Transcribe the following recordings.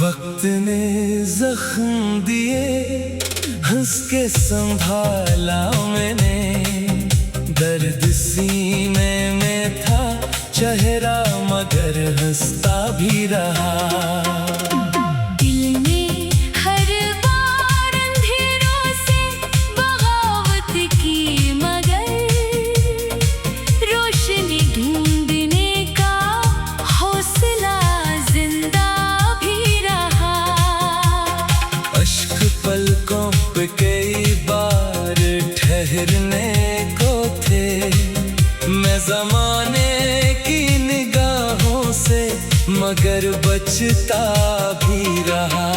वक्त ने जख्म दिए, हंस के संभाला मैंने। दर्द सीने में था चेहरा, मगर हंसता भी रहा। पलकों पे कई बार ठहरने को थे, मैं ज़माने की निगाहों से मगर बचता भी रहा।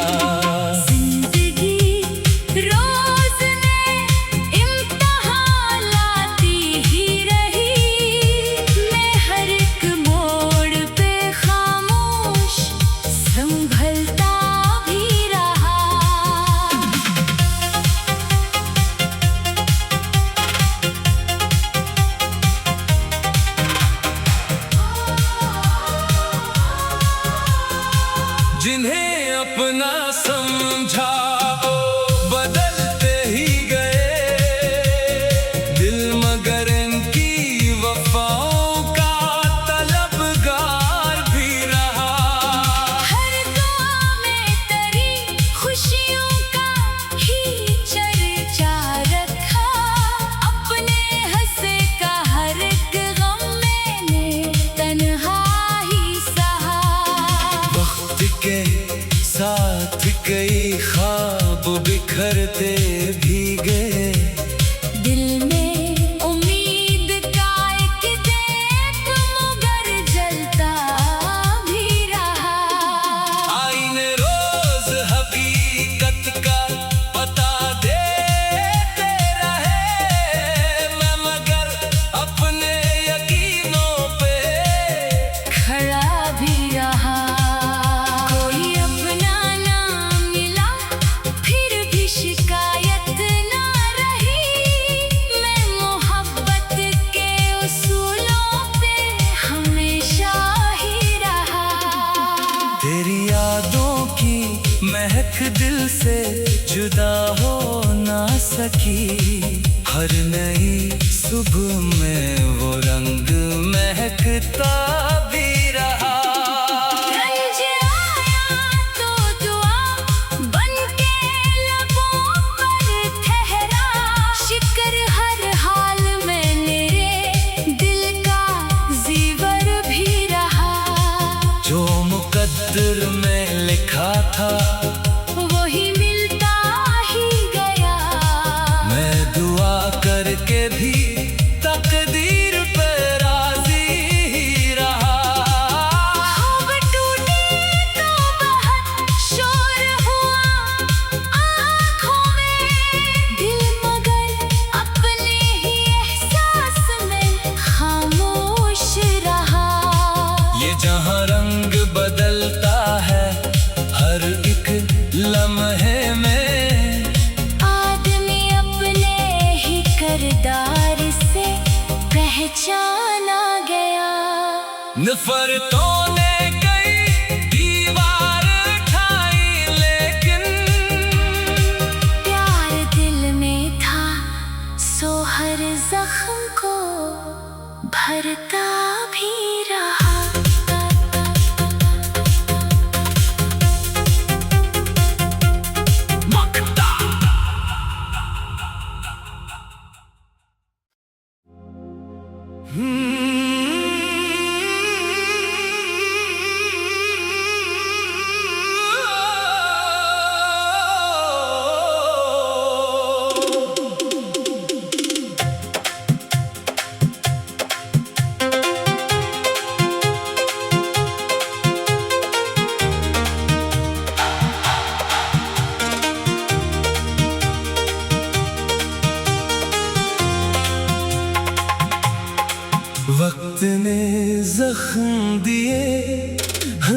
जिन्हें अपना समझा वो बदलते ही गए दिल, मगर इनकी वफाओं का तलबगार भी रहा। हर दुआ में तेरी खुशियों का ही चर्चा रखा, अपने हंसे का हर एक गम मैंने तन्हा ही सहा। वक्त के साथ कई ख्वाब बिखरते भी गए, दिल में उम्मीद का एक दीप मगर जलता भी रहा। आईने रोज हकीकत का पता देते रहे, मैं मगर अपने यकीनों पे खड़ा भी रहा। तेरी यादों की महक दिल से जुदा हो ना सकी, हर नई सुबह में वो रंग महकता भी रहा। रंज आया तो दुआ बनके लबों पर ठहरा, शिक्र हर हाल में मेरे दिल का ज़ीवर भी रहा। जो मुकद्दर में लिखा था वही मिलता ही गया, मैं दुआ करके भी तकदीर पे राजी ही रहा। ख्वाब टूटे तो बहुत शोर हुआ आँखों में, दिल मगर अपने ही एहसास में खामोश रहा। ये जहां रंग बदलता है हर एक लम्हे में, आदमी अपने ही किरदार से पहचाना गया। नफरतों ने कई दीवार उठाई, लेकिन प्यार दिल में था सो हर जख्म को भरता भी रहा।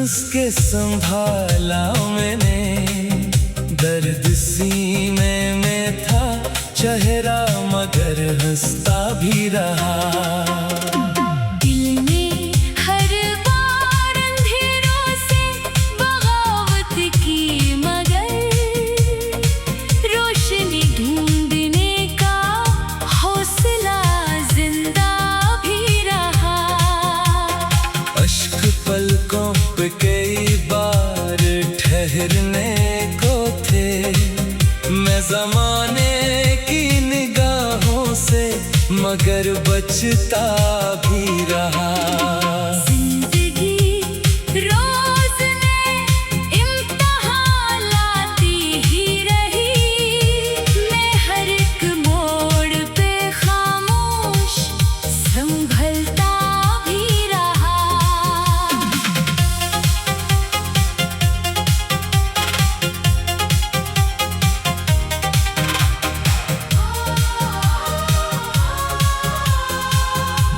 हंस के संभाला मैंने, दर्द सीने में था चेहरा मगर हंसता भी रहा। दिल में हर बार अंधेरों से बगावत की मगर रोशनी ढूंढने का हौसला जिंदा भी रहा। अश्क पलकों पे कई बार ठहरने को थे, मैं ज़माने की निगाहों से मगर बचता भी रहा। जिंदगी रोज ने इम्तिहान लाती ही रही, मैं हर एक मोड़ पे खामोश संभलता भी रहा।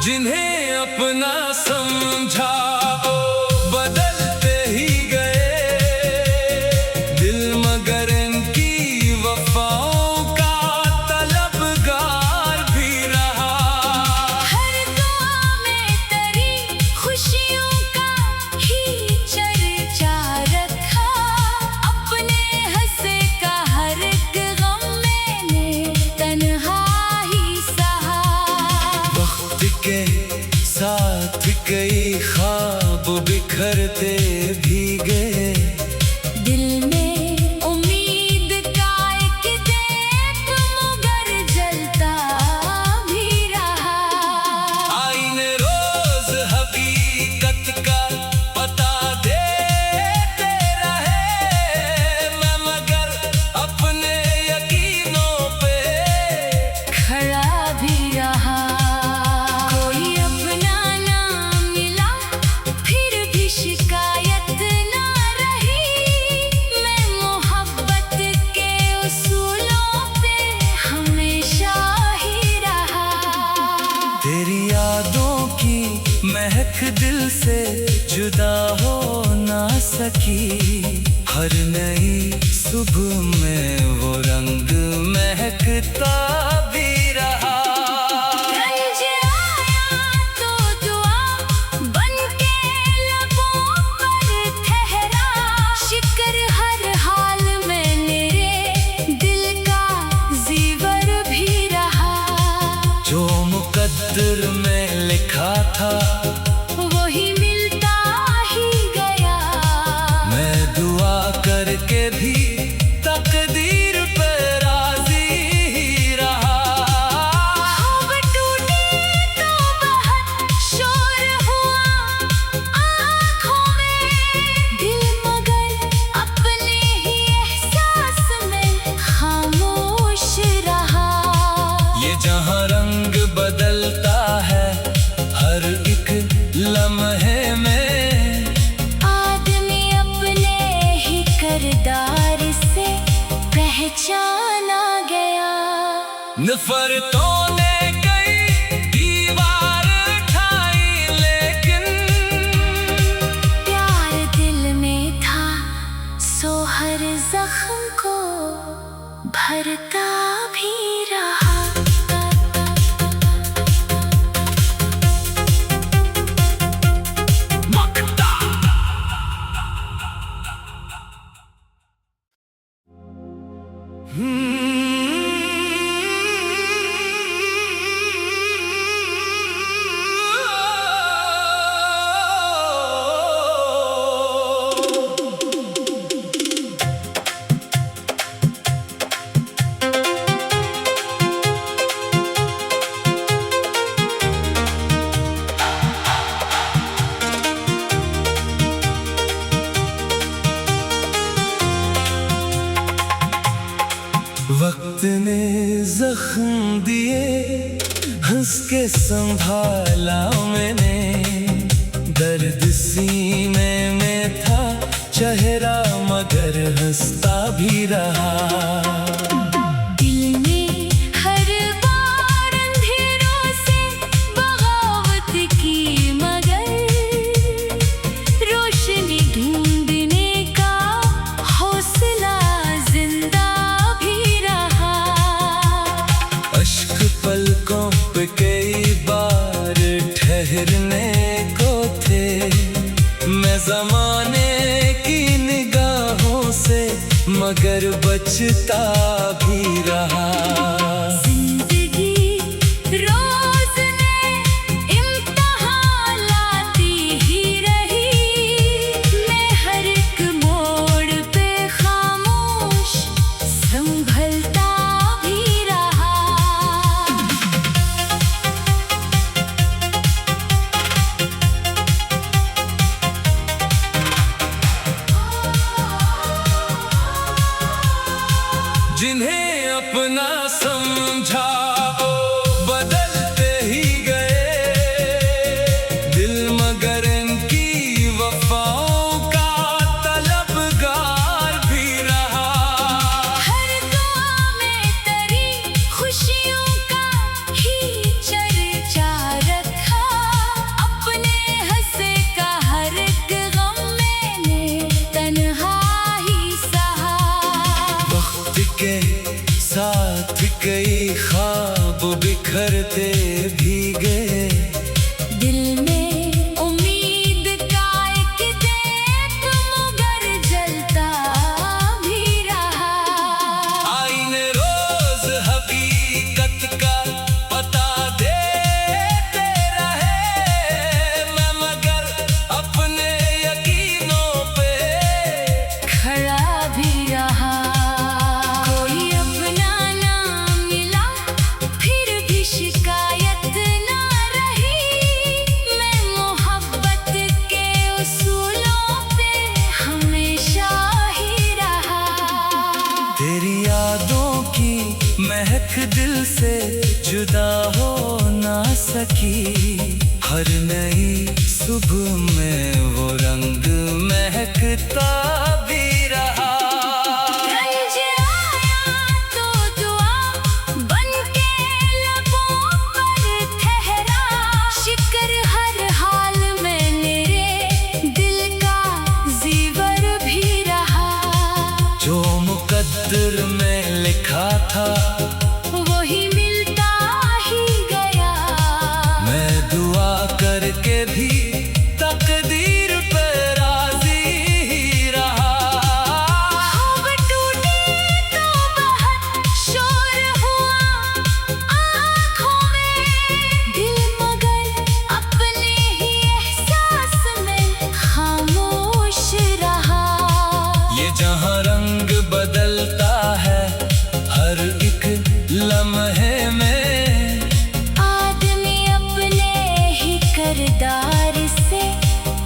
जिन्हें अपना समझा वो बदलते ही गए, दिल मगर इनकी वफाओं का तलबगार भी रहा। हर दुआ में तेरी खुशियों का ही चर्चा रखा, अपने हंसे का हर एक गम मैंने तन्हा ही सहा। वक्त के साथ कई ख्वाब बिखरते भी गए, दिल में उम्मीद का एक दीप मगर जलता भी रहा। आईने रोज हकीकत का पता देते रहे, मैं मगर अपने यकीनों पे खड़ा भी रहा। कोई अपना ना मिला फिर भी शिकायत ना रही, मैं मोहब्बत के उसूलों पे हमेशा ही रहा। तेरी यादों की महक दिल से जुदा हो ना सकी, हर नई सुबह में वो रंग महकता भी रहा। रंज आया तो दुआ बनके लबों पर ठहरा, शिक्र हर हाल में मेरे दिल का ज़ीवर भी रहा। जो मुकद्दर में लिखा था वही मिलता ही गया, मैं दुआ करके भी तकदीर पे राजी ही रहा। ख्वाब टूटे तो बहुत शोर हुआ आँखों में, दिल मगर अपने ही एहसास में खामोश रहा। ये जहां रंग बदलता है हर एक लम्हे में, आदमी अपने ही किरदार से पहचाना गया। नफरतों ने कई दीवार ठाई लेकिन प्यार दिल में था सो हर जख्म को भरता भी रहा। वक्त ने जख्म दिए, हंस के संभाला मैंने, दर्द सीने में था चेहरा मगर हंसता भी रहा। दिल में हर बार अंधेरों से बगावत की मगर रोशनी जमाने की निगाहों से मगर बचता भी रहा। जिंदगी रोज ने इम्तिहान लाती ही रही, मैं हर एक मोड़ पे खामोश संभलता भी रहा। जिन्हें अपना समझा वो बदलते ही गए दिल, मगर इनकी वफाओं का तलबगार भी रहा। हर दुआ में तेरी खुशियों का ही चर्चा रखा, अपने हंसे का हर एक गम मैंने तन्हा ही सहा। वक्त के साथ कई ख्वाब बिखरते भी गए, दिल में उम्मीद का एक दीप मगर जलता भी रहा। आईने रोज हकीकत का पता देते रहे, मैं मगर अपने यकीनों पे खड़ा भी रहा। कोई अपना ना मिला फिर भी शिकायत ना रही, मैं मोहब्बत के उसूलों पे हमेशा ही रहा। तेरी यादों की महक दिल से जुदा हो ना सकी, हर नई सुबह में वो रंग महकता भी रहा। रंज आया तो दुआ बनके लबों पर ठहरा, शिक्र हर हाल में मेरे दिल का ज़ीवर भी रहा। जो मुकद्दर में लिखा था वही मिलता ही गया, मैं दुआ करके भी तकदीर पे राजी ही रहा। खूब टूटी तो बहुत शोर हुआ आँखों में, दिल मगर अपने ही एहसास में खामोश रहा। ये जहां रंग बदलता है हर एक लम्हे में, आदमी अपने ही किरदार से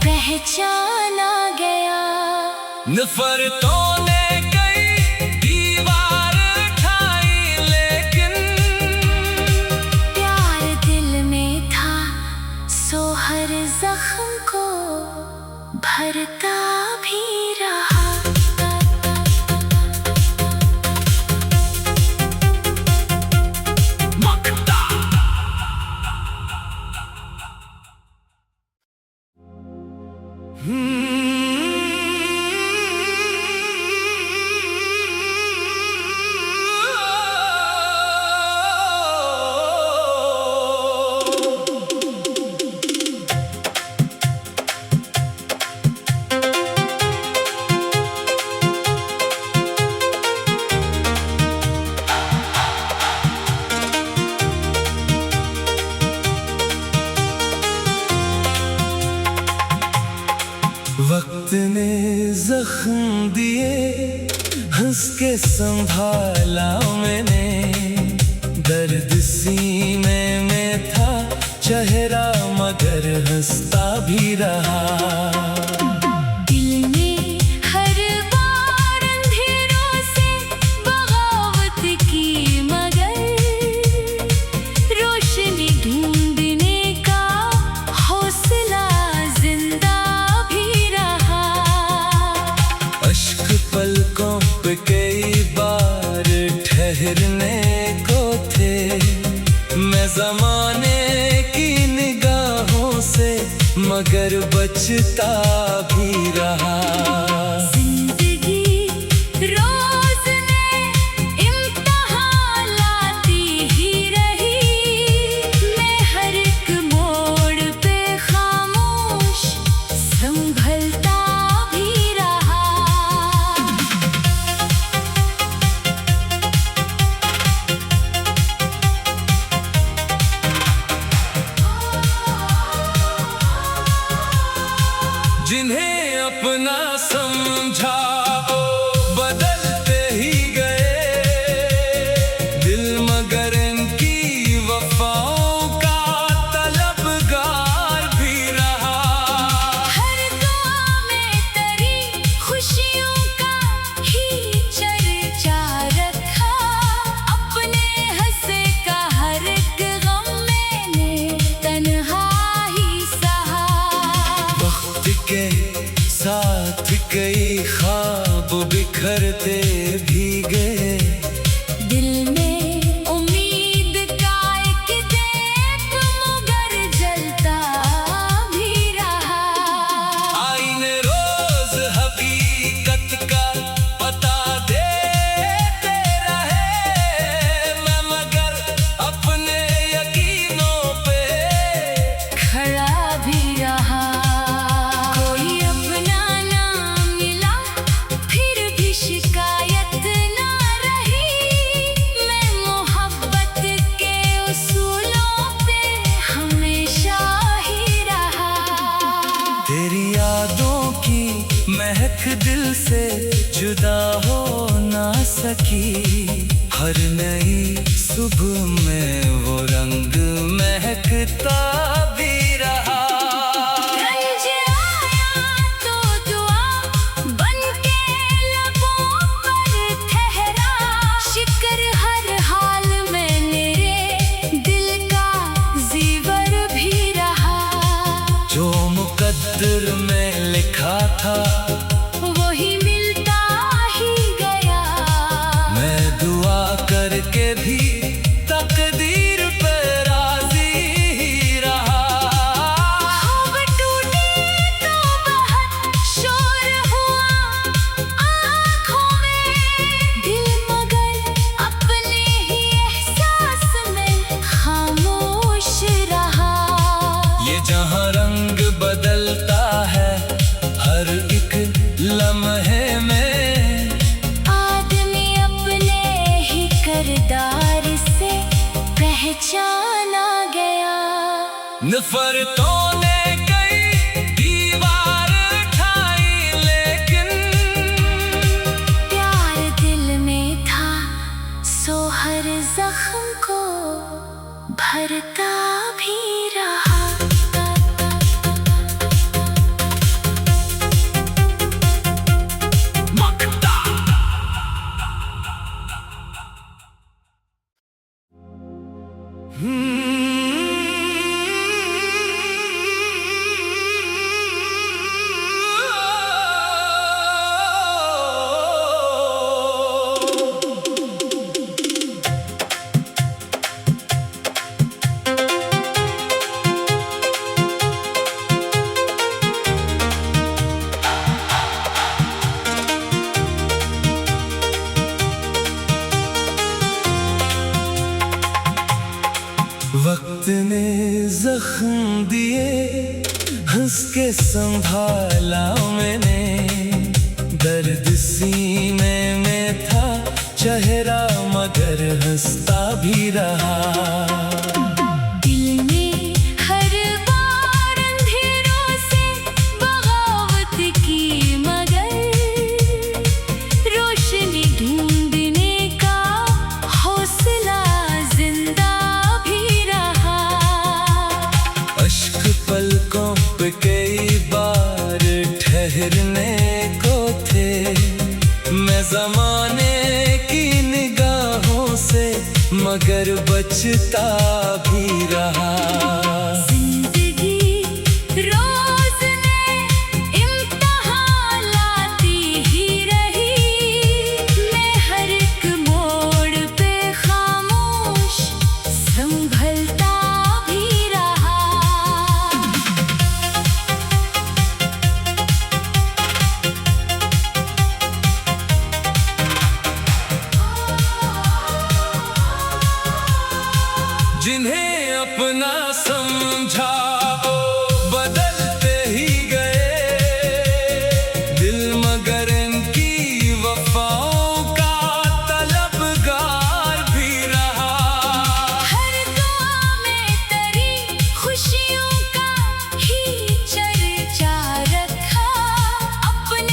पहचाना गया। नफरतों ने कई दीवार उठाई, लेकिन प्यार दिल में था सो हर जख्म को भरता भी रहा। वक्त ने जख्म दिए हंस के संभाला मैंने, दर्द सीने में था चेहरा मगर हंसता भी रहा। दिल में हर बार अंधेरों से बगावत की, मगर रोशनी ढूंढने का हौसला जिंदा भी रहा। अश्क पलकों पे कई बार ठहरने को थे, मैं जमाने की निगाहों से मगर बचता भी रहा। जिंदगी रोज ने इम्तिहान लाती ही रही, मैं हर एक मोड़ पे खामोश संभलता अपना समझा ओ बदलते ही गए दिल, मगर इनकी वफाओं का तलबगार भी रहा। हर दुआ में तेरी खुशियों का ही चर्चा रखा, अपने हंसे का हर एक गम मैंने तन्हा ही सहा। वक्त के साथ कई ख्वाब बिखरते भी गए, दिल में उम्मीद का एक दीप मगर जलता भी रहा। आईने रोज हकीकत का पता देते रहे मैं, मगर अपने यकीनों पे खड़ा भी रहा। कोई अपना ना मिला फिर भी शिकायत ना रही, मैं मोहब्बत के उसूलों पे हमेशा ही रहा। तेरी यादों की महक दिल से जुदा हो ना सकी, हर नई सुबह में वो रंग महकता भी रहा। रंज आया तो दुआ बनके लबों पर ठहरा, शिक्र हर हाल में मेरे दिल का ज़ीवर भी रहा। जो मुकद्दर में लिखा था वही मिलता ही गया, मैं दुआ करके भी तकदीर पे राजी ही रहा। खूब टूटी तो बहुत शोर हुआ आँखों में, दिल मगर अपने ही एहसास में खामोश रहा। ये जहां रंग बदलता है हर एक लम्हे में, आदमी अपने ही किरदार से पहचाना गया। नफरतों ने कई दीवार ठाई, लेकिन प्यार दिल में था सो हर जख्म को भरता भी रहा। वक्त ने जख्म दिए हंस के संभाला मैंने, दर्द सीने में था चेहरा मगर हंसता भी रहा। दिल में हर बार अंधेरों से बगावत की, मगर रोशनी ढूंढने का हौसला जिंदा भी रहा। अश्क पलकों पे कई बार ठहरने को थे, मैं जमाने की निगाहों से मगर बचता भी रहा। जिंदगी रोज ने इम्तिहान लाती ही रही, मैं हर एक मोड़ पे खामोश संभलता भी रहा। जिन्हें अपना समझा ओ बदलते ही गए दिल, मगर इनकी वफाओं का तलबगार भी रहा। हर दुआ में तेरी खुशियों का ही चर्चा रखा, अपने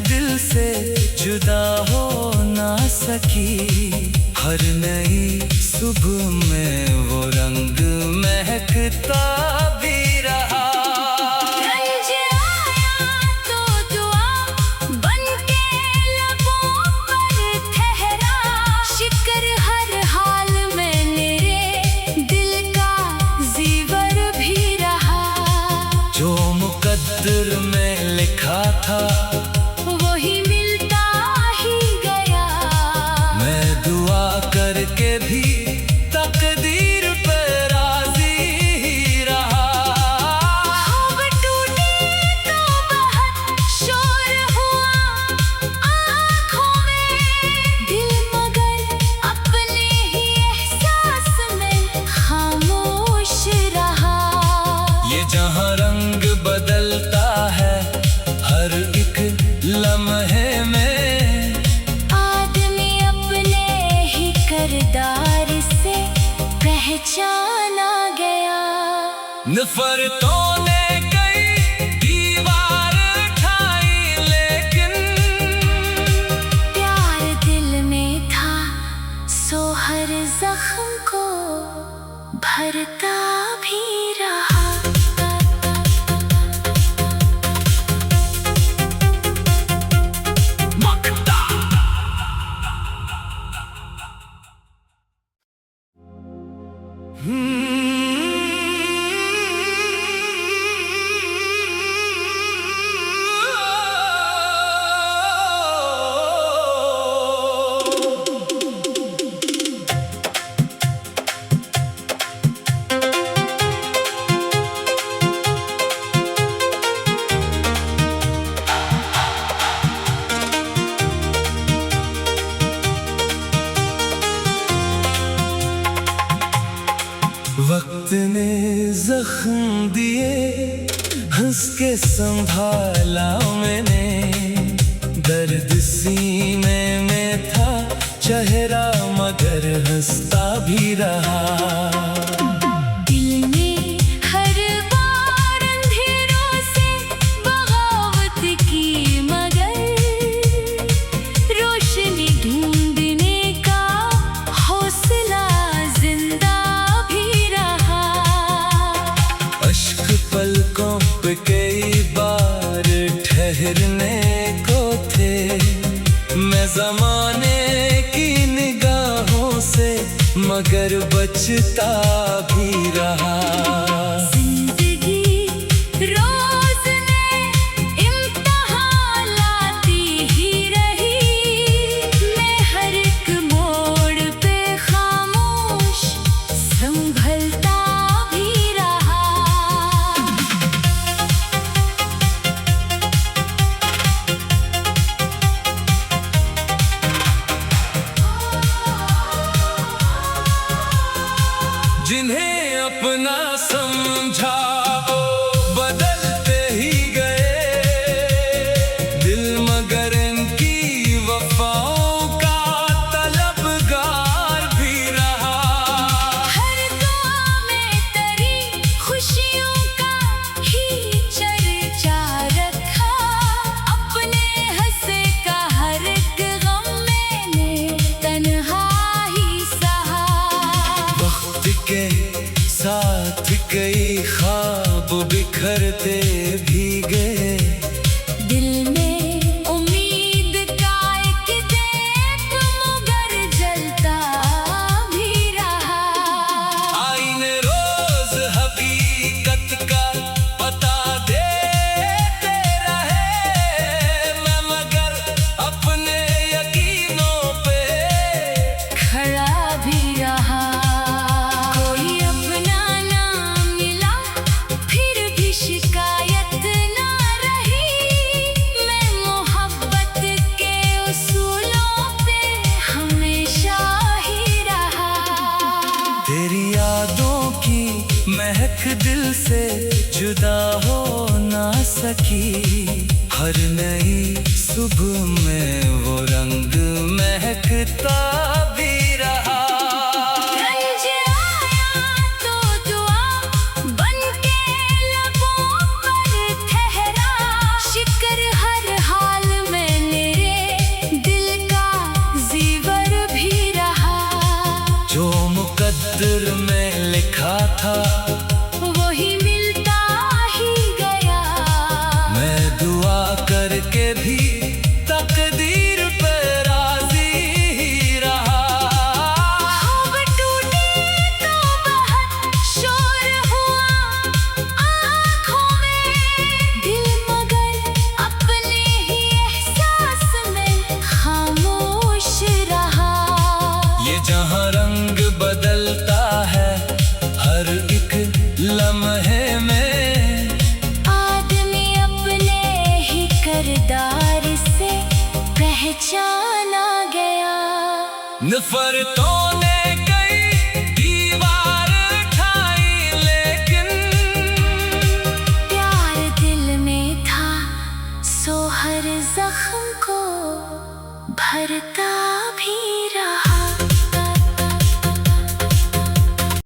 दिल से जुदा हो ना सकी। हर नई सुबह में वो रंग महकता भी रहा। रंज आया तो दुआ बनके लबों पर ठहरा। शिक्र हर हाल में मेरे दिल का ज़ीवर भी रहा। जो मुकद्दर में लिखा था वही मिलता ही गया। मैं दुआ करके भी तकदीर पे राजी ही रहा। खूब टूटी तो बहुत शोर हुआ आँखों में। दिल मगर अपने ही एहसास में खामोश रहा। ये जहां रंग बदलता है हर एक लम्हे में, आदमी अपने ही किरदार से पहचाना गया। नफरतों ने कई दीवार उठाई लेकिन प्यार दिल में था सो हर जख्म को भरता भी रहा। वक्त ने जख्म दिए हंस के संभाला मैंने। दर्द सीने में था चेहरा मगर हंसता भी रहा। दिल में हर बार अंधेरों से बगावत की मगर रोशनी ढूंढने का हौसला जिंदा भी रहा। अश्क पलकों पे कई बार ठहरने को थे। मैं जमाने की निगाहों से मगर बचता भी रहा। जिंदगी रोज ने इम्तिहान लाती ही रही। मैं हर एक मोड़ पे खामोश संभलता भी रहा। जिन्हें अपना समझा वो बदलते ही गए। दिल मगर इनकी वफाओं का तलबगार भी रहा। हर दुआ में तेरी खुशियों का ही चर्चा रखा। अपने हंसे का हर एक गम मैंने तन्हा ही सहा। वक्त के साथ कई ख्वाब बिखरते भी गए। दिल में उम्मीद का एक दीप मगर जलता भी रहा। आईने रोज हकीकत का पता देते रहे। मैं मगर अपने यकीनों पे खड़ा भी रहा। कोई अपना ना मिला फिर भी शिकायत ना रही। मैं मोहब्बत के उसूलों पे हमेशा ही रहा। तेरी यादों की महक दिल से जुदा हो ना सकी। हर नई सुबह में वो रंग महकता भी रहा। रंज आया तो दुआ बनके लबों पर ठहरा। शिक्र हर हाल में नजर में लिखा था वही मिलता ही गया। मैं दुआ करके भी तकदीर पे राजी ही रहा। ख्वाब टूटे तो बहुत शोर हुआ आँखों में, दिल मगर अपने ही एहसास में खामोश रहा। ये जहां रंग बदलता है हर एक लम्हे में, आदमी अपने ही किरदार से पहचाना गया। नफरतों ने